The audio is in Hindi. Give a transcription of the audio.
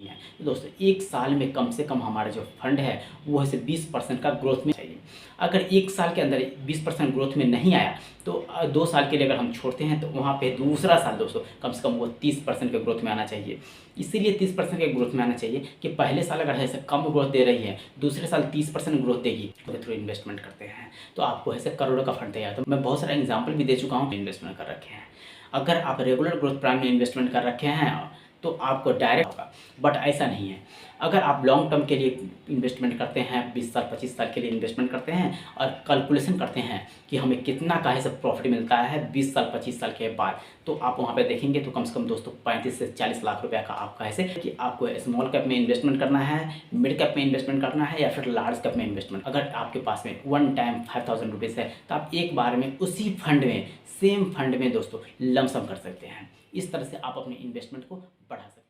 है। तो दोस्तों 1 साल में कम से कम हमारा जो फंड है वो है 20% का ग्रोथ में चाहिए। अगर 1 साल के अंदर 20% ग्रोथ में नहीं आया तो 2 साल के लिए अगर हम छोड़ते हैं तो वहाँ पे दूसरा साल दोस्तों कम से कम वो 30% के ग्रोथ में आना चाहिए। इसीलिए 30% के ग्रोथ में आना चाहिए कि पहले साल अगर ऐसे कम ग्रोथ दे रही है, दूसरे साल 30% ग्रोथ देगी तो थ्रू इन्वेस्टमेंट करते हैं तो आपको ऐसे करोड़ों का फंड तैयार। तो मैं बहुत सारा एग्जाम्पल भी दे चुका हूँ, इन्वेस्टमेंट कर रखे हैं। अगर आप रेगुलर ग्रोथ प्लान में इन्वेस्टमेंट कर रखे हैं तो आपको डायरेक्ट होगा, बट ऐसा नहीं है। अगर आप लॉन्ग टर्म के लिए इन्वेस्टमेंट करते हैं, 20 साल 25 साल के लिए इन्वेस्टमेंट करते हैं और कैलकुलेशन करते हैं कि हमें कितना का है सब प्रॉफिट मिलता है 20 साल 25 साल के बाद, तो आप वहाँ पे देखेंगे तो कम से कम दोस्तों 35 से 40 लाख रुपये का आपका ऐसे कि आपको स्मॉल कैप में इन्वेस्टमेंट करना है, मिड कैप में इन्वेस्टमेंट करना है या फिर लार्ज कैप में इन्वेस्टमेंट। अगर आपके पास में वन टाइम 5000 रुपीज़ है तो आप एक बार में उसी फंड में, सेम फंड में दोस्तों लमसम कर सकते हैं। इस तरह से आप अपने इन्वेस्टमेंट को बढ़ा सकते हैं।